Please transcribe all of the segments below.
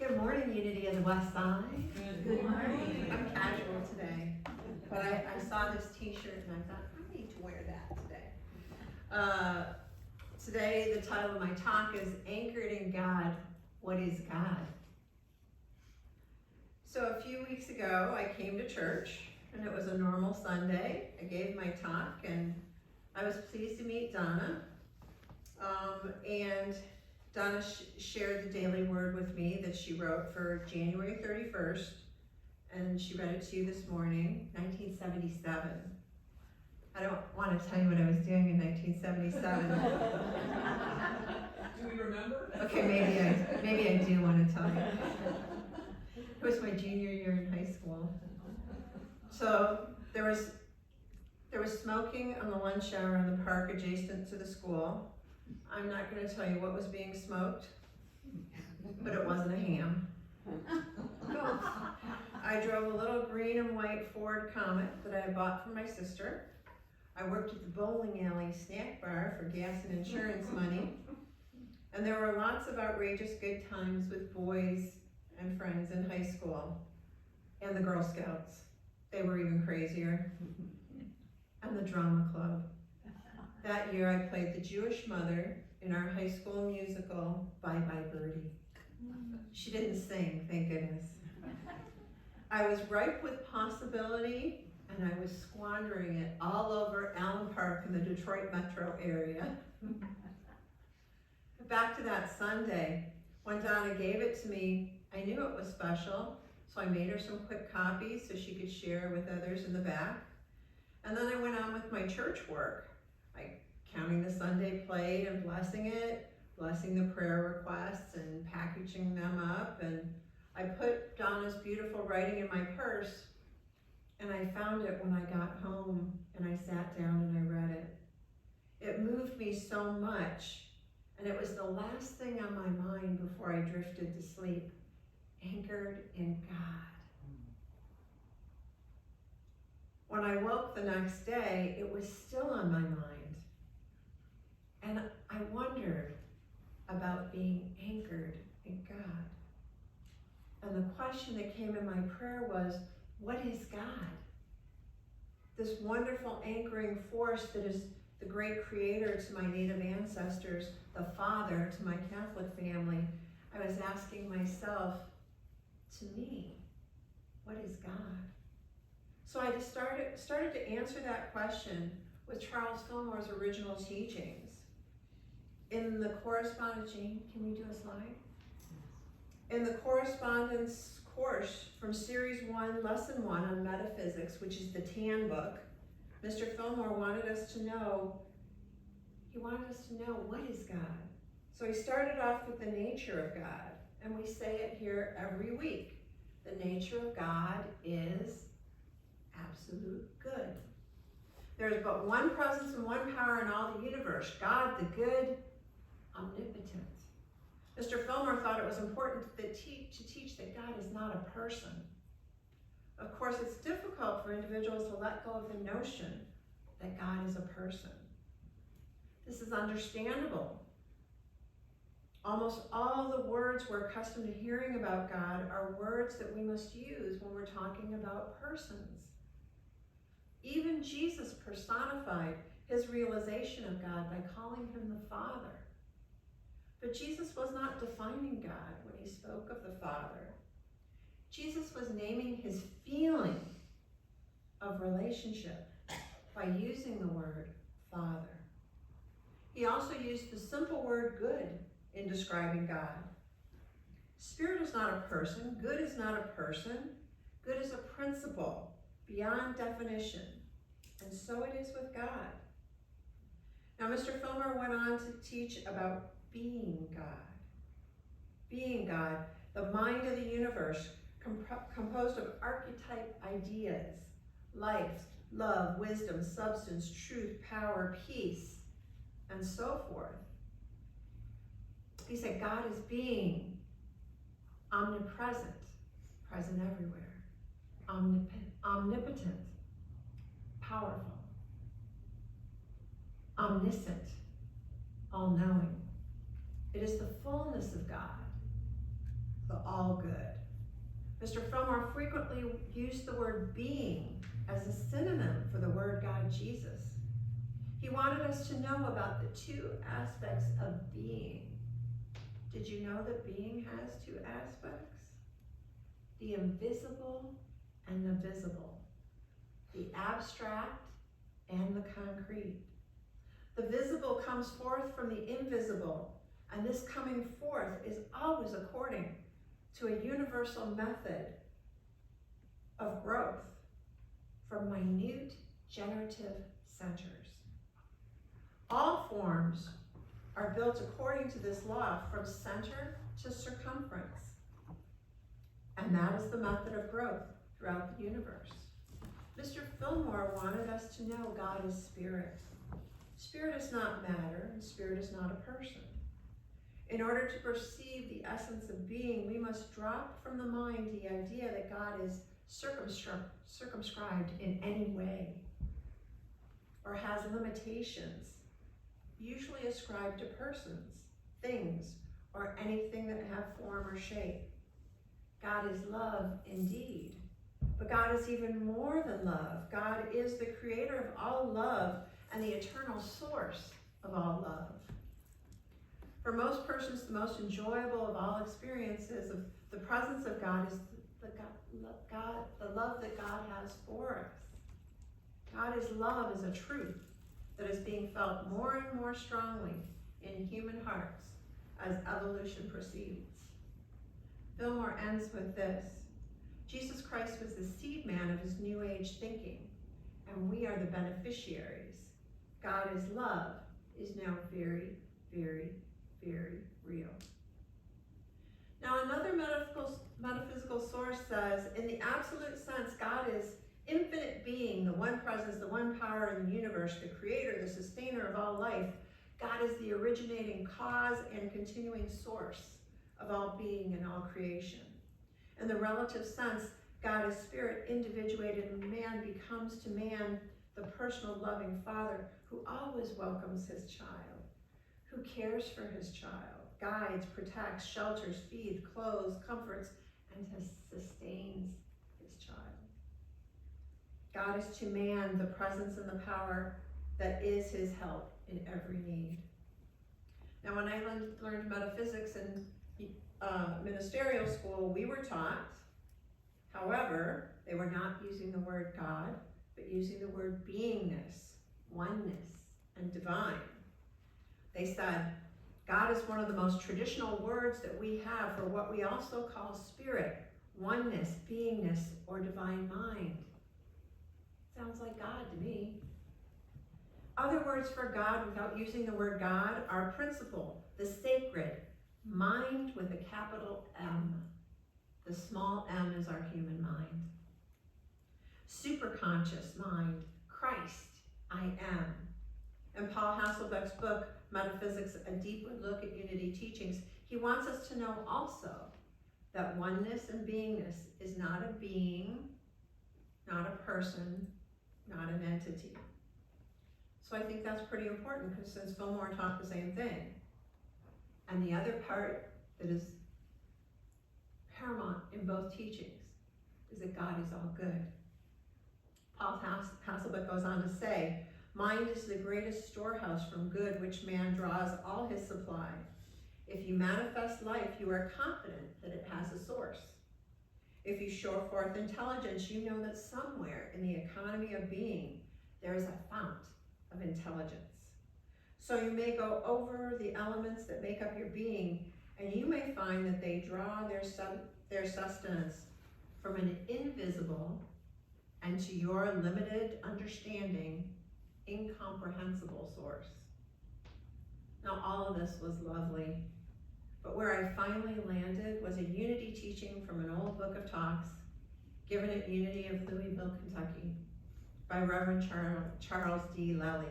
Good morning, Unity of the West Side. Good morning. I'm casual today, but I saw this t-shirt and I thought, I need to wear that today. Today, the title of my talk is Anchored in God, What is God? So a few weeks ago, I came to church and it was a normal Sunday. I gave my talk and I was pleased to meet Donna. And Donna shared the daily word with me that she wrote for January 31st, and she read it to you this morning, 1977. I don't want to tell you what I was doing in 1977. Do we remember? Okay, maybe I do want to tell you. It was my junior year in high school. So there was smoking on the lunch hour in the park adjacent to the school. I'm not going to tell you what was being smoked, but it wasn't a ham. I drove a little green and white Ford Comet that I had bought for my sister. I worked at the bowling alley snack bar for gas and insurance money. And there were lots of outrageous good times with boys and friends in high school. And the Girl Scouts. They were even crazier. And the drama club. That year I played the Jewish mother in our high school musical, Bye Bye Birdie. She didn't sing, thank goodness. I was ripe with possibility and I was squandering it all over Allen Park in the Detroit metro area. Back to that Sunday, when Donna gave it to me, I knew it was special, so I made her some quick copies so she could share with others in the back. And then I went on with my church work. Counting the Sunday plate and blessing it, blessing the prayer requests and packaging them up. And I put Donna's beautiful writing in my purse and I found it when I got home and I sat down and I read it. It moved me so much and it was the last thing on my mind before I drifted to sleep. Anchored in God. When I woke the next day, it was still on my mind. And I wondered about being anchored in God. And the question that came in my prayer was, what is God? This wonderful anchoring force that is the great creator to my native ancestors, the Father to my Catholic family. I was asking myself, to me, what is God? So I just started to answer that question with Charles Fillmore's original teachings. In the correspondence, Jane, can we do a slide? In the correspondence course from Series 1, Lesson 1 on Metaphysics, which is the TAN book, Mr. Fillmore wanted us to know, what is God? So he started off with the nature of God, and we say it here every week. The nature of God is absolute good. There is but one presence and one power in all the universe, God the good, omnipotent. Mr. Fillmore thought it was important to teach that God is not a person. Of course, it's difficult for individuals to let go of the notion that God is a person. This is understandable. Almost all the words we're accustomed to hearing about God are words that we must use when we're talking about persons. Even Jesus personified his realization of God by calling him the Father. But Jesus was not defining God when he spoke of the Father. Jesus was naming his feeling of relationship by using the word Father. He also used the simple word good in describing God. Spirit is not a person. Good is not a person. Good is a principle beyond definition. And so it is with God. Now, Mr. Fillmore went on to teach about being God. Being God, the mind of the universe, composed of archetype ideas, life, love, wisdom, substance, truth, power, peace, and so forth. He said God is being, omnipresent, present everywhere, omnipotent, powerful, omniscient, all-knowing. It is the fullness of God. the all good. Mr. Fillmore frequently used the word being as a synonym for the word God Jesus. He wanted us to know about the two aspects of being. Did you know that being has two aspects? The invisible and the visible, the abstract and the concrete. The visible comes forth from the invisible, and this coming forth is always according to a universal method of growth from minute generative centers. All forms are built according to this law from center to circumference. And that is the method of growth throughout the universe. Mr. Fillmore wanted us to know God is spirit. Spirit is not matter, and spirit is not a person. In order to perceive the essence of being, we must drop from the mind the idea that God is circumscribed in any way or has limitations, usually ascribed to persons, things, or anything that have form or shape. God is love indeed, but God is even more than love. God is the creator of all love and the eternal source of all love. For most persons, the most enjoyable of all experiences of the presence of God is the love that God has for us. God is love is a truth that is being felt more and more strongly in human hearts as evolution proceeds. Fillmore ends with this: Jesus Christ was the seed man of his New Age thinking, and we are the beneficiaries. God is love is now very, very, very real. Now, another metaphysical source says, in the absolute sense, God is infinite being, the one presence, the one power in the universe, the creator, the sustainer of all life. God is the originating cause and continuing source of all being and all creation. In the relative sense, God is spirit individuated, and man becomes to man the personal loving father who always welcomes his child, who cares for his child, guides, protects, shelters, feeds, clothes, comforts, and sustains his child. God is to man the presence and the power that is his help in every need. Now, when I learned metaphysics in ministerial school, we were taught, however, they were not using the word God, but using the word beingness, oneness, and divine. They said, God is one of the most traditional words that we have for what we also call spirit, oneness, beingness, or divine mind. Sounds like God to me. Other words for God without using the word God are principle, the sacred, mind with a capital M. The small m is our human mind. Superconscious mind, Christ, I am. In Paul Hasselbeck's book, Metaphysics, A Deeper Look at Unity Teachings, he wants us to know also that oneness and beingness is not a being, not a person, not an entity. So I think that's pretty important, because since Fillmore taught the same thing. And the other part that is paramount in both teachings is that God is all good. Paul Hasselbeck goes on to say, mind is the greatest storehouse from good which man draws all his supply. If you manifest life, you are confident that it has a source. If you show forth intelligence, you know that somewhere in the economy of being, there is a fount of intelligence. So you may go over the elements that make up your being, and you may find that they draw their sustenance from an invisible and, to your limited understanding, incomprehensible source. Now, all of this was lovely, but where I finally landed was a unity teaching from an old book of talks given at Unity of Louisville, Kentucky by Reverend Charles D. Lely,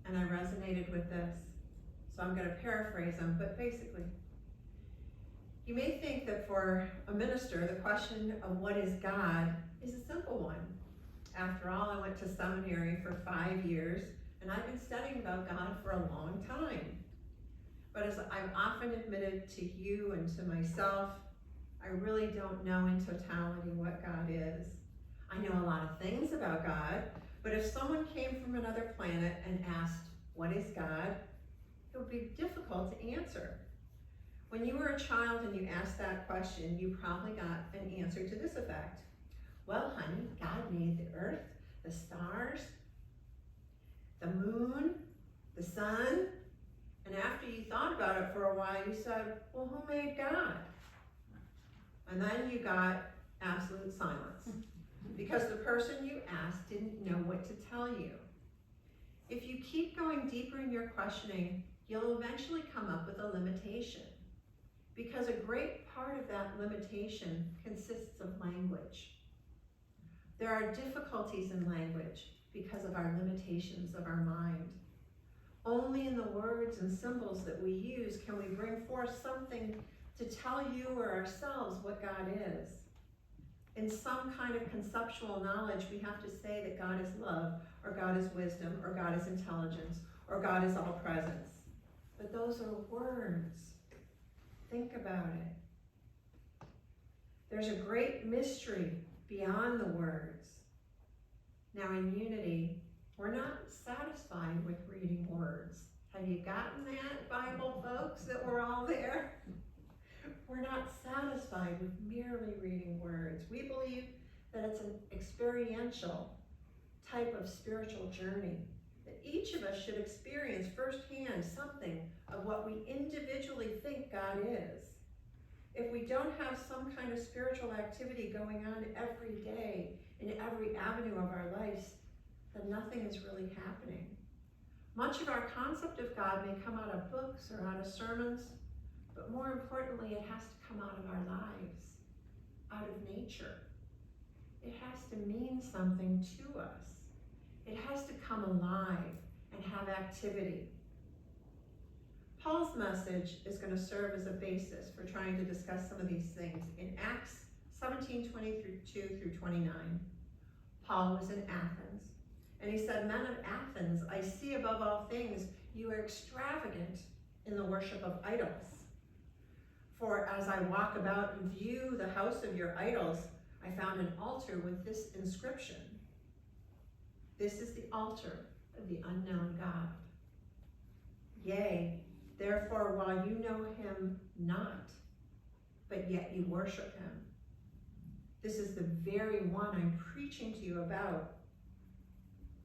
and I resonated with this. So I'm going to paraphrase him, but basically, you may think that for a minister, the question of what is God is a simple one. After all, I went to seminary for 5 years, and I've been studying about God for a long time. But as I've often admitted to you and to myself, I really don't know in totality what God is. I know a lot of things about God, but if someone came from another planet and asked, what is God? It would be difficult to answer. When you were a child and you asked that question, you probably got an answer to this effect. Well, honey, God made the earth, the stars, the moon, the sun, and after you thought about it for a while, you said, well, who made God? And then you got absolute silence because the person you asked didn't know what to tell you. If you keep going deeper in your questioning, you'll eventually come up with a limitation, because a great part of that limitation consists of language. There are difficulties in language because of our limitations of our mind. Only in the words and symbols that we use can we bring forth something to tell you or ourselves what God is. In some kind of conceptual knowledge, we have to say that God is love, or God is wisdom, or God is intelligence, or God is all presence. But those are words. Think about it. There's a great mystery beyond the words. Now in Unity, we're not satisfied with reading words. Have you gotten that, Bible folks, that we're all there? We're not satisfied with merely reading words. We believe that it's an experiential type of spiritual journey, that each of us should experience firsthand something of what we individually think God is. If we don't have some kind of spiritual activity going on every day in every avenue of our lives, then nothing is really happening. Much of our concept of God may come out of books or out of sermons, but more importantly, it has to come out of our lives, out of nature. It has to mean something to us. It has to come alive and have activity. Paul's message is going to serve as a basis for trying to discuss some of these things. In Acts 17:22 through 29, Paul was in Athens, and he said, "Men of Athens, I see above all things you are extravagant in the worship of idols. For as I walk about and view the house of your idols, I found an altar with this inscription: This is the altar of the unknown God. Yea, therefore, while you know him not, but yet you worship him. This is the very one I'm preaching to you about."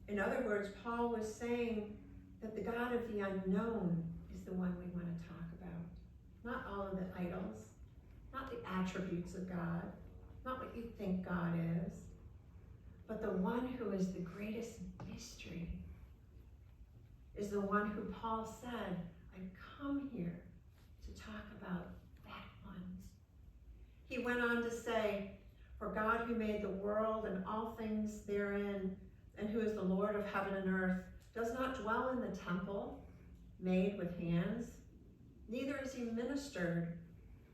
In other words, Paul was saying that the God of the unknown is the one we want to talk about. Not all of the idols, not the attributes of God, not what you think God is, but the one who is the greatest mystery, is the one who Paul said, I've come here to talk about that one. He went on to say, "For God who made the world and all things therein, and who is the Lord of heaven and earth, does not dwell in the temple made with hands, neither is he ministered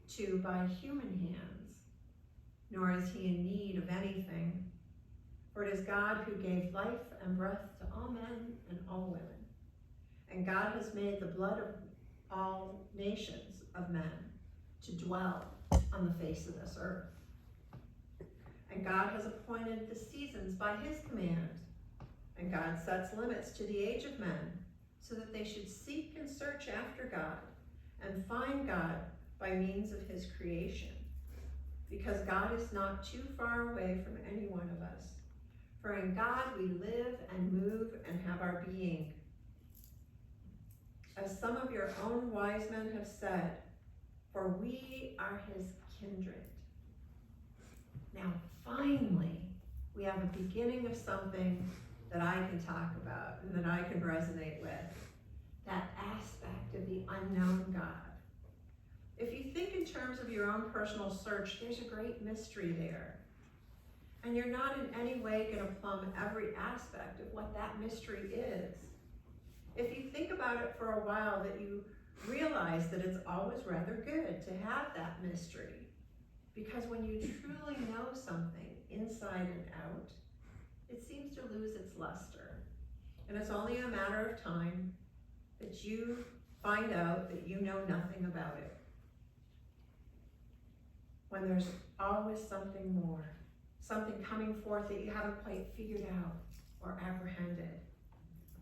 to by human hands, nor is he in need of anything. For it is God who gave life and breath to all men and all women. And God has made the blood of all nations of men to dwell on the face of this earth. And God has appointed the seasons by his command. And God sets limits to the age of men, so that they should seek and search after God and find God by means of his creation. Because God is not too far away from any one of us. For in God we live and move and have our being. As some of your own wise men have said, for we are his kindred." Now finally, we have a beginning of something that I can talk about and that I can resonate with. That aspect of the unknown God. If you think in terms of your own personal search, there's a great mystery there. And you're not in any way going to plumb every aspect of what that mystery is. If you think about it for a while, that you realize that it's always rather good to have that mystery. Because when you truly know something inside and out, it seems to lose its luster. And it's only a matter of time that you find out that you know nothing about it. when there's always something more, something coming forth that you haven't quite figured out or apprehended.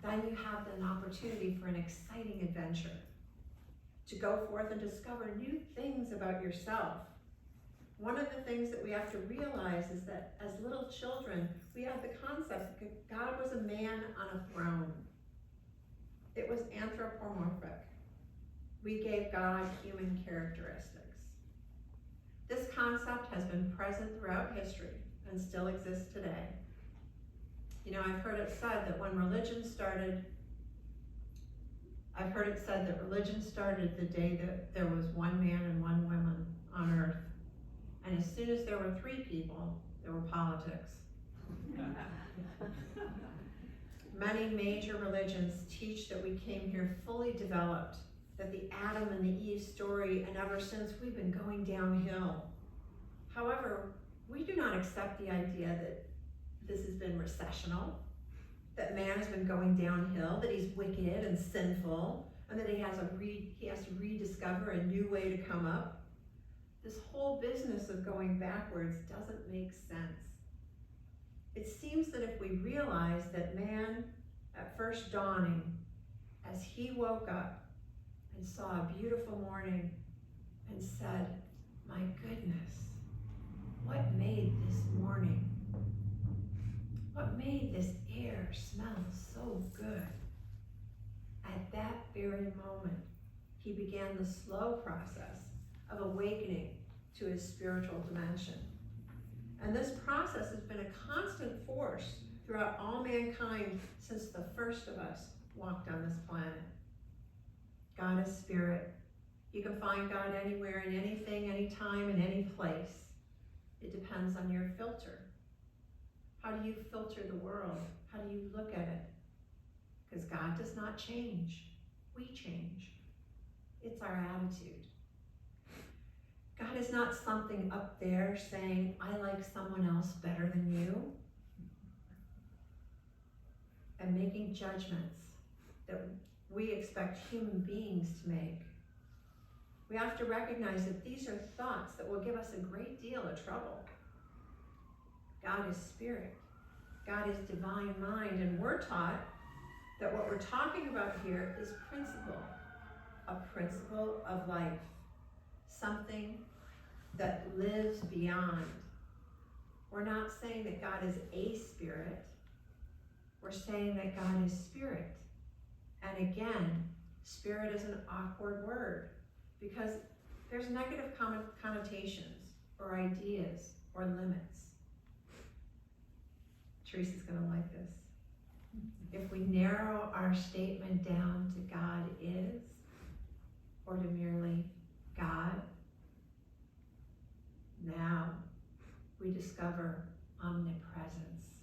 Then you have an opportunity for an exciting adventure, to go forth and discover new things about yourself. One of the things that we have to realize is that as little children, we have the concept that God was a man on a throne. It was anthropomorphic. We gave God human characteristics. This concept has been present throughout history and still exists today. You know, I've heard it said that religion started the day that there was one man and one woman on earth. And as soon as there were three people, there were politics. Many major religions teach that we came here fully developed, that the Adam and the Eve story, and ever since we've been going downhill. However, we do not accept the idea that this has been recessional, that man has been going downhill, that he's wicked and sinful, and that he has to rediscover a new way to come up. This whole business of going backwards doesn't make sense. It seems that if we realize that man, at first dawning, as he woke up and saw a beautiful morning and said, "My goodness, what made this morning? What made this air smell so good?" At that very moment, he began the slow process of awakening to his spiritual dimension. And this process has been a constant force throughout all mankind since the first of us walked on this planet. God is spirit. You can find God anywhere, in anything, anytime, in any place. It depends on your filter. How do you filter the world? How do you look at it? Because God does not change. We change. It's our attitude. God is not something up there saying, "I like someone else better than you," and making judgments that we expect human beings to make. We have to recognize that these are thoughts that will give us a great deal of trouble. God is spirit. God is divine mind, and we're taught that what we're talking about here is principle, a principle of life, something that lives beyond. We're not saying that God is a spirit. We're saying that God is spirit. And again, spirit is an awkward word because there's negative connotations or ideas or limits. Teresa's gonna like this. If we narrow our statement down to God is, or to merely God, now we discover omnipresence.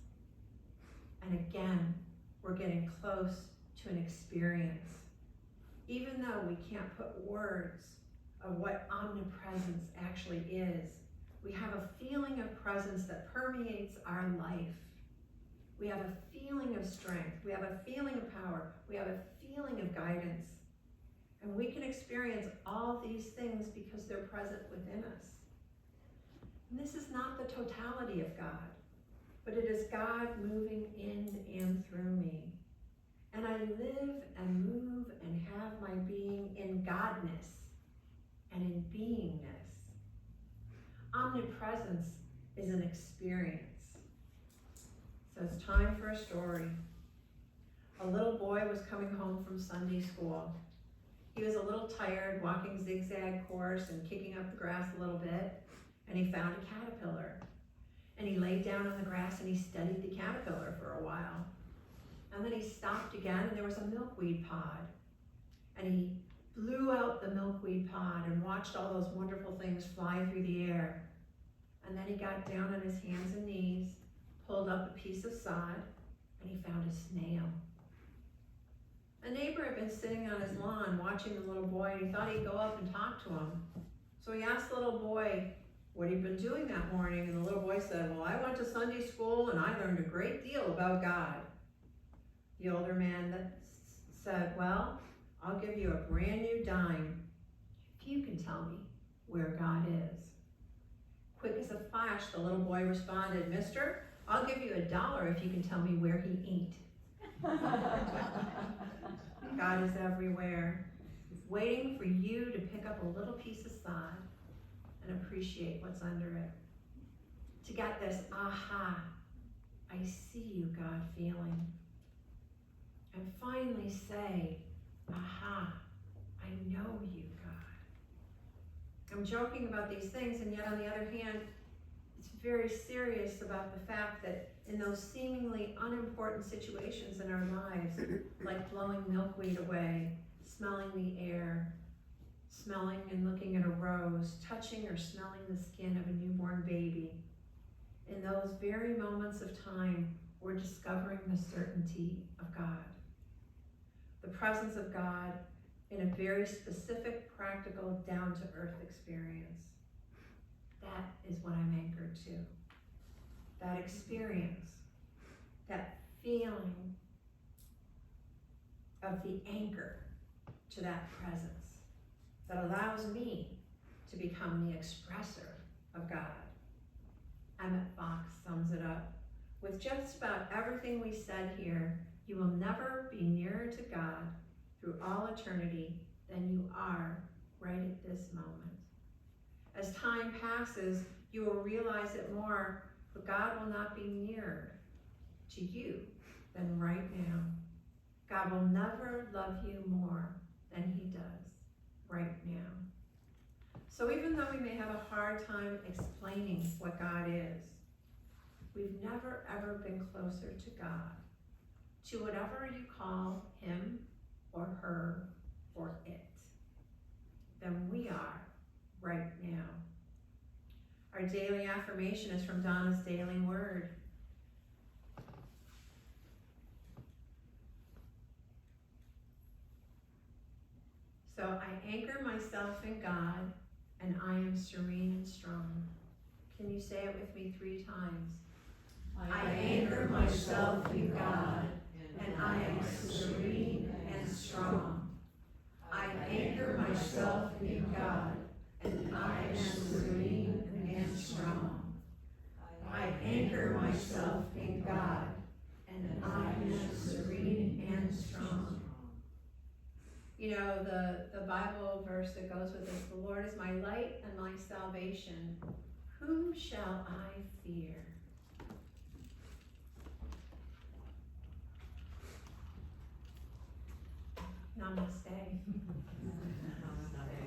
And again, we're getting close to an experience. Even though we can't put words of what omnipresence actually is, we have a feeling of presence that permeates our life. We have a feeling of strength. We have a feeling of power. We have a feeling of guidance. And we can experience all these things because they're present within us. And this is not the totality of God, but it is God moving in and through me. And I live and move and have my being in Godness and in beingness. Omnipresence is an experience. So it's time for a story. A little boy was coming home from Sunday school. He was a little tired, walking zigzag course and kicking up the grass a little bit, and he found a caterpillar. And he laid down on the grass and he studied the caterpillar for a while. And then he stopped again and there was a milkweed pod. And he blew out the milkweed pod and watched all those wonderful things fly through the air. And then he got down on his hands and knees, pulled up a piece of sod, and he found a snail. A neighbor had been sitting on his lawn watching the little boy, and he thought he'd go up and talk to him. So he asked the little boy what he'd been doing that morning, and the little boy said, "Well, I went to Sunday school and I learned a great deal about God." The older man said, "Well, I'll give you a brand new dime if you can tell me where God is." Quick as a flash, the little boy responded, "Mister, I'll give you $1 if you can tell me where he ate." God is everywhere, waiting for you to pick up a little piece of sod and appreciate what's under it. To get this aha, I see you, God, feeling. And finally say, aha, I know you, God. I'm joking about these things, and yet on the other hand, it's very serious about the fact that in those seemingly unimportant situations in our lives, like blowing milkweed away, smelling the air, smelling and looking at a rose, touching or smelling the skin of a newborn baby, in those very moments of time, we're discovering the certainty of God. The presence of God in a very specific, practical, down-to-earth experience. That is what I'm anchored to. That experience, that feeling of the anchor to that presence that allows me to become the expressor of God. Emmett Fox sums it up. With just about everything we said here, you will never be nearer to God through all eternity than you are right at this moment. As time passes, you will realize it more, but God will not be nearer to you than right now. God will never love you more than he does right now. So even though we may have a hard time explaining what God is, we've never ever been closer to God, to whatever you call him or her or it, than we are right now. Our daily affirmation is from Donna's Daily Word. So I anchor myself in God, and I am serene and strong. Can you say it with me 3 times? I anchor myself in God, and I am serene and strong. I anchor myself in God, and I am serene and strong. I anchor myself in God, and I am serene and strong. You know, the Bible verse that goes with this, the Lord is my light and my salvation. Whom shall I fear? Namaste. Namaste.